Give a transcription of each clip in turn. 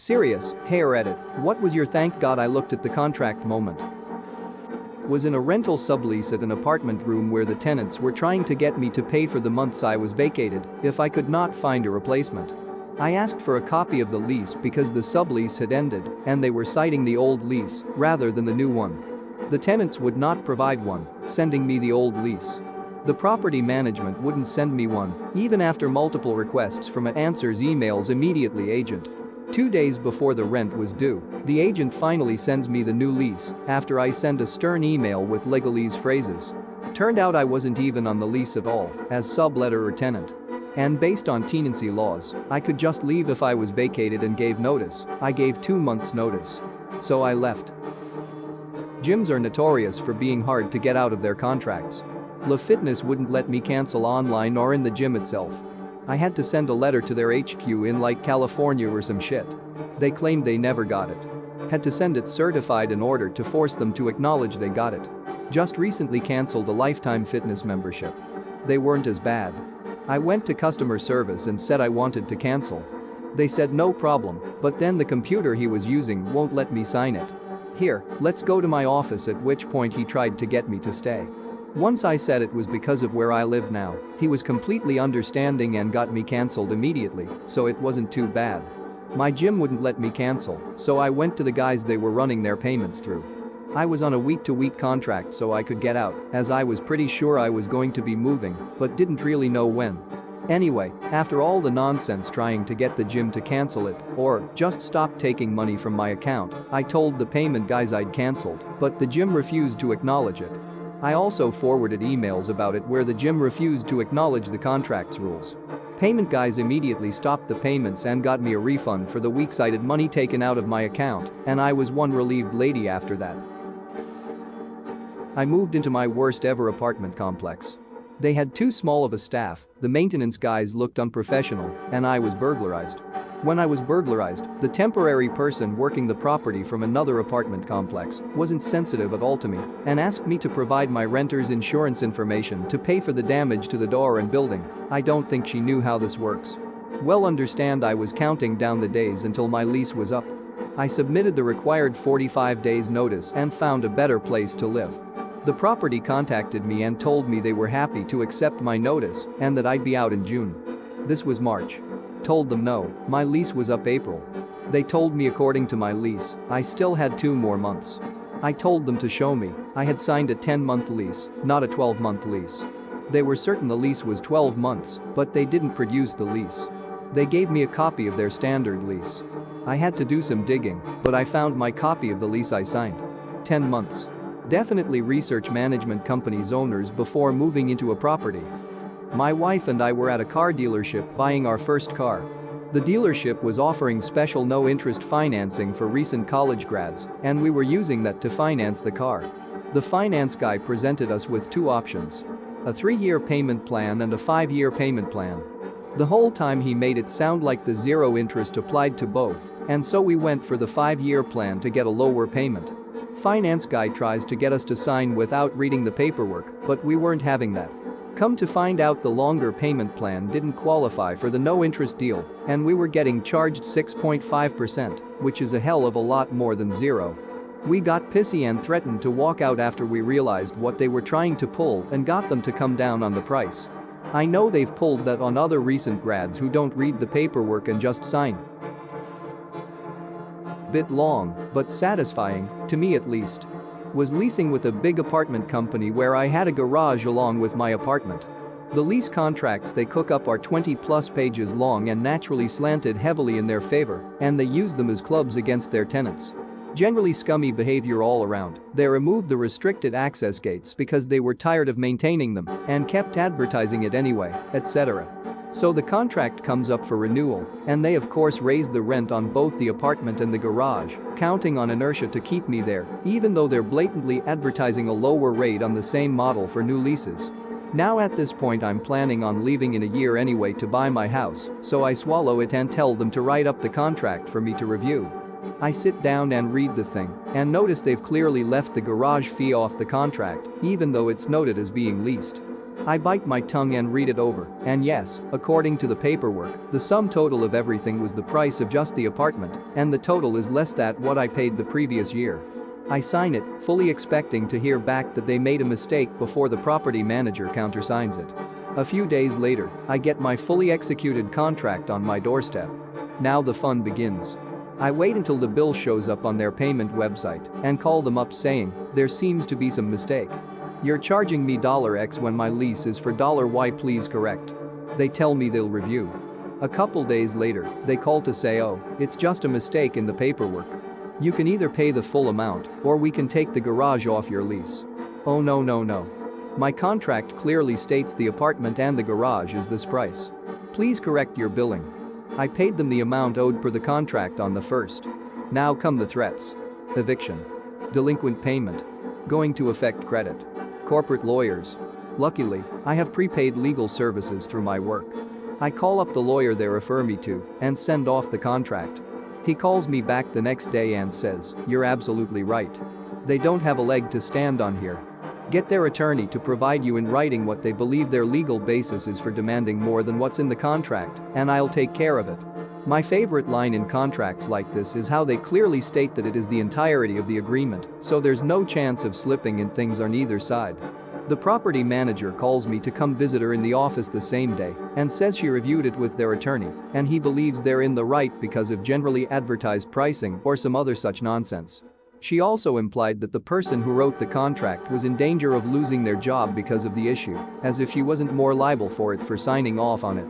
Serious, hey Reddit, what was your thank God I looked at the contract moment? Was in a rental sublease at an apartment room where the tenants were trying to get me to pay for the months I was vacated if I could not find a replacement. I asked for a copy of the lease because the sublease had ended and they were citing the old lease rather than the new one. The tenants would not provide one, sending me the old lease. The property management wouldn't send me one, even after multiple requests from answers emails immediately agent. 2 days before the rent was due, the agent finally sends me the new lease after I send a stern email with legalese phrases. Turned out I wasn't even on the lease at all, as subletter or tenant. And based on tenancy laws, I could just leave if I was vacated and gave notice. I gave 2 months notice. So I left. Gyms are notorious for being hard to get out of their contracts. La Fitness wouldn't let me cancel online or in the gym itself. I had to send a letter to their HQ in like California or some shit. They claimed they never got it. Had to send it certified in order to force them to acknowledge they got it. Just recently canceled a lifetime fitness membership. They weren't as bad. I went to customer service and said I wanted to cancel. They said no problem, but then the computer he was using won't let me sign it. Here, let's go to my office, at which point he tried to get me to stay. Once I said it was because of where I live now, he was completely understanding and got me cancelled immediately, so it wasn't too bad. My gym wouldn't let me cancel, so I went to the guys they were running their payments through. I was on a week-to-week contract so I could get out, as I was pretty sure I was going to be moving, but didn't really know when. Anyway, after all the nonsense trying to get the gym to cancel it or just stop taking money from my account, I told the payment guys I'd cancelled, but the gym refused to acknowledge it. I also forwarded emails about it where the gym refused to acknowledge the contract's rules. Payment guys immediately stopped the payments and got me a refund for the weeks I had money taken out of my account, and I was one relieved lady after that. I moved into my worst ever apartment complex. They had too small of a staff, the maintenance guys looked unprofessional, and I was burglarized. When I was burglarized, the temporary person working the property from another apartment complex wasn't sensitive at all to me and asked me to provide my renter's insurance information to pay for the damage to the door and building. I don't think she knew how this works. Well, understand I was counting down the days until my lease was up. I submitted the required 45 days notice and found a better place to live. The property contacted me and told me they were happy to accept my notice and that I'd be out in June. This was March. Told them no, my lease was up April. They told me according to my lease, I still had 2 more months. I told them to show me I had signed a 10-month lease, not a 12-month lease. They were certain the lease was 12 months, but they didn't produce the lease. They gave me a copy of their standard lease. I had to do some digging, but I found my copy of the lease I signed. 10 months. Definitely research management company's owners before moving into a property. My wife and I were at a car dealership buying our first car. The dealership was offering special no-interest financing for recent college grads, and we were using that to finance the car. The finance guy presented us with 2 options: a 3-year payment plan and a 5-year payment plan. The whole time he made it sound like the zero interest applied to both, and so we went for the 5-year plan to get a lower payment. Finance guy tries to get us to sign without reading the paperwork, but we weren't having that. Come to find out, the longer payment plan didn't qualify for the no-interest deal, and we were getting charged 6.5%, which is a hell of a lot more than zero. We got pissy and threatened to walk out after we realized what they were trying to pull and got them to come down on the price. I know they've pulled that on other recent grads who don't read the paperwork and just sign. Bit long, but satisfying, to me at least. Was leasing with a big apartment company where I had a garage along with my apartment. The lease contracts they cook up are 20+ pages long and naturally slanted heavily in their favor, and they use them as clubs against their tenants. Generally scummy behavior all around. They removed the restricted access gates because they were tired of maintaining them and kept advertising it anyway, etc. So the contract comes up for renewal, and they of course raise the rent on both the apartment and the garage, counting on inertia to keep me there, even though they're blatantly advertising a lower rate on the same model for new leases. Now at this point I'm planning on leaving in a year anyway to buy my house, so I swallow it and tell them to write up the contract for me to review. I sit down and read the thing and notice they've clearly left the garage fee off the contract, even though it's noted as being leased. I bite my tongue and read it over, and yes, according to the paperwork, the sum total of everything was the price of just the apartment, and the total is less than what I paid the previous year. I sign it, fully expecting to hear back that they made a mistake before the property manager countersigns it. A few days later, I get my fully executed contract on my doorstep. Now the fun begins. I wait until the bill shows up on their payment website and call them up saying, there seems to be some mistake. You're charging me $X when my lease is for $Y, please correct. They tell me they'll review. A couple days later, they call to say, oh, it's just a mistake in the paperwork. You can either pay the full amount or we can take the garage off your lease. Oh no. My contract clearly states the apartment and the garage is this price. Please correct your billing. I paid them the amount owed per the contract on the 1st. Now come the threats. Eviction. Delinquent payment. Going to affect credit. Corporate lawyers. Luckily, I have prepaid legal services through my work. I call up the lawyer they refer me to and send off the contract. He calls me back the next day and says, you're absolutely right. They don't have a leg to stand on here. Get their attorney to provide you in writing what they believe their legal basis is for demanding more than what's in the contract, and I'll take care of it. My favorite line in contracts like this is how they clearly state that it is the entirety of the agreement, so there's no chance of slipping and things on either side. The property manager calls me to come visit her in the office the same day and says she reviewed it with their attorney and he believes they're in the right because of generally advertised pricing or some other such nonsense. She also implied that the person who wrote the contract was in danger of losing their job because of the issue, as if she wasn't more liable for it for signing off on it.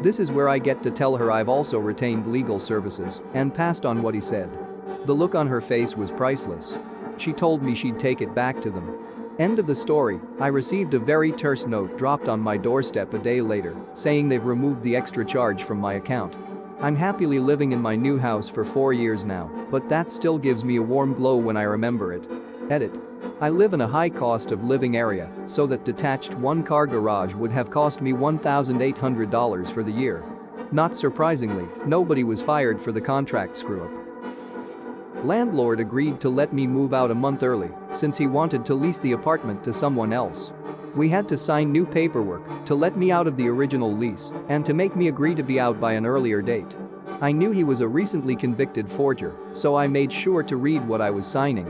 This is where I get to tell her I've also retained legal services and passed on what he said. The look on her face was priceless. She told me she'd take it back to them. End of the story. I received a very terse note dropped on my doorstep a day later, saying they've removed the extra charge from my account. I'm happily living in my new house for 4 years now, but that still gives me a warm glow when I remember it. Edit. I live in a high cost of living area, so that detached one-car garage would have cost me $1,800 for the year. Not surprisingly, nobody was fired for the contract screw-up. Landlord agreed to let me move out a month early since he wanted to lease the apartment to someone else. We had to sign new paperwork to let me out of the original lease and to make me agree to be out by an earlier date. I knew he was a recently convicted forger, so I made sure to read what I was signing.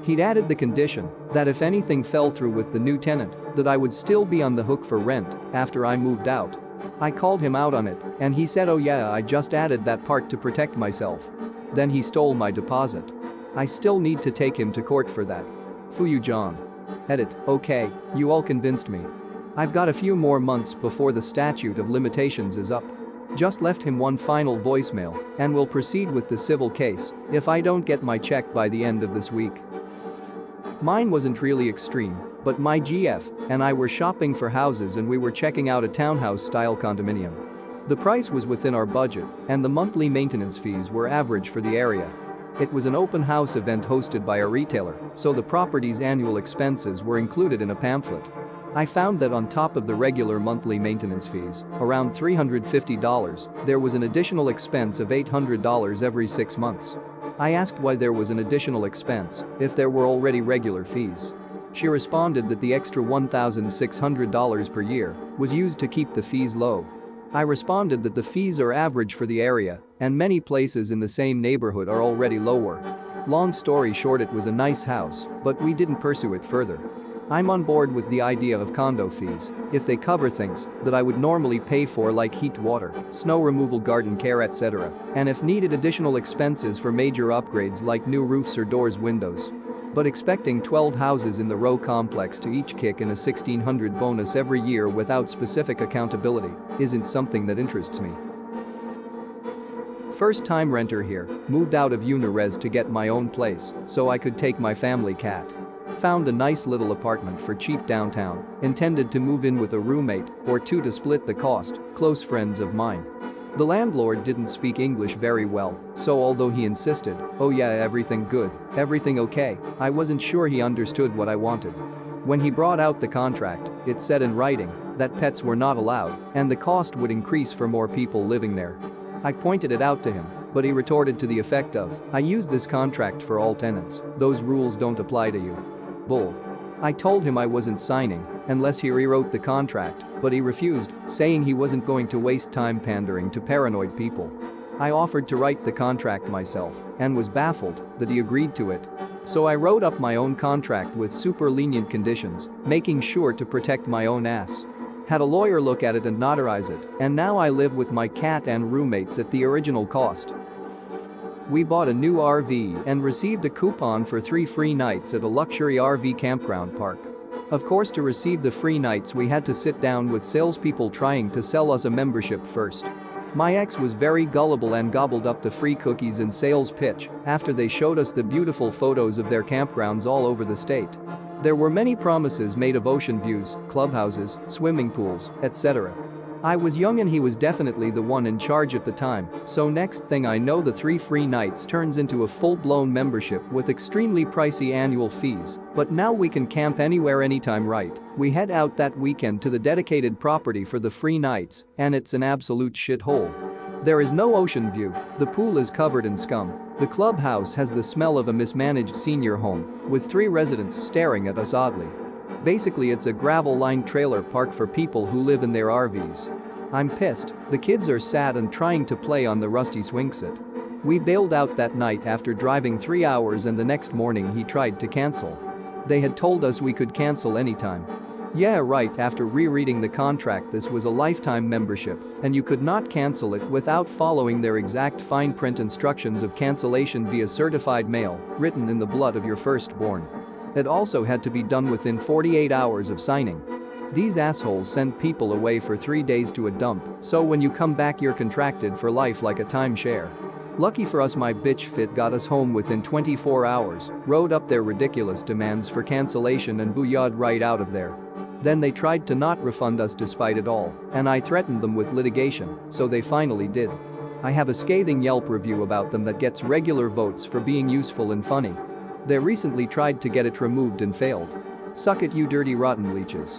He'd added the condition that if anything fell through with the new tenant, that I would still be on the hook for rent after I moved out. I called him out on it, and he said, oh yeah, I just added that part to protect myself. Then he stole my deposit. I still need to take him to court for that. Fuyu John. Edit. Okay, you all convinced me. I've got a few more months before the statute of limitations is up. Just left him one final voicemail and will proceed with the civil case if I don't get my check by the end of this week. Mine wasn't really extreme, but my GF and I were shopping for houses and we were checking out a townhouse-style condominium. The price was within our budget and the monthly maintenance fees were average for the area. It was an open house event hosted by a retailer, so the property's annual expenses were included in a pamphlet. I found that on top of the regular monthly maintenance fees, around $350, there was an additional expense of $800 every 6 months. I asked why there was an additional expense if there were already regular fees. She responded that the extra $1,600 per year was used to keep the fees low. I responded that the fees are average for the area and many places in the same neighborhood are already lower. Long story short, it was a nice house, but we didn't pursue it further. I'm on board with the idea of condo fees if they cover things that I would normally pay for like heat, water, snow removal, garden care, etc., and if needed additional expenses for major upgrades like new roofs or doors, windows. But expecting 12 houses in the row complex to each kick in a $1,600 bonus every year without specific accountability isn't something that interests me. First-time renter here, moved out of UniRes to get my own place so I could take my family cat. Found a nice little apartment for cheap downtown, intended to move in with a roommate or two to split the cost, close friends of mine. The landlord didn't speak English very well, so although he insisted, oh yeah, everything good, everything okay, I wasn't sure he understood what I wanted. When he brought out the contract, it said in writing that pets were not allowed and the cost would increase for more people living there. I pointed it out to him, but he retorted to the effect of, I used this contract for all tenants, those rules don't apply to you. Bull. I told him I wasn't signing unless he rewrote the contract, but he refused, saying he wasn't going to waste time pandering to paranoid people. I offered to write the contract myself and was baffled that he agreed to it. So I wrote up my own contract with super lenient conditions, making sure to protect my own ass. Had a lawyer look at it and notarize it, and now I live with my cat and roommates at the original cost. We bought a new RV and received a coupon for 3 free nights at a luxury RV campground park. Of course, to receive the free nights we had to sit down with salespeople trying to sell us a membership first. My ex was very gullible and gobbled up the free cookies and sales pitch after they showed us the beautiful photos of their campgrounds all over the state. There were many promises made of ocean views, clubhouses, swimming pools, etc. I was young and he was definitely the one in charge at the time, so next thing I know the 3 free nights turns into a full-blown membership with extremely pricey annual fees, but now we can camp anywhere anytime. Right? We head out that weekend to the dedicated property for the free nights, and it's an absolute shithole. There is no ocean view, the pool is covered in scum, the clubhouse has the smell of a mismanaged senior home, with 3 residents staring at us oddly. Basically it's a gravel-lined trailer park for people who live in their RVs. I'm pissed, the kids are sad and trying to play on the rusty swing set. We bailed out that night after driving 3 hours and the next morning he tried to cancel. They had told us we could cancel anytime. Yeah, right, after rereading the contract this was a lifetime membership and you could not cancel it without following their exact fine print instructions of cancellation via certified mail, written in the blood of your firstborn. It also had to be done within 48 hours of signing. These assholes send people away for 3 days to a dump, so when you come back you're contracted for life like a timeshare. Lucky for us my bitch fit got us home within 24 hours, wrote up their ridiculous demands for cancellation and booyah'd right out of there. Then they tried to not refund us despite it all, and I threatened them with litigation, so they finally did. I have a scathing Yelp review about them that gets regular votes for being useful and funny. They recently tried to get it removed and failed. Suck it you dirty rotten leeches.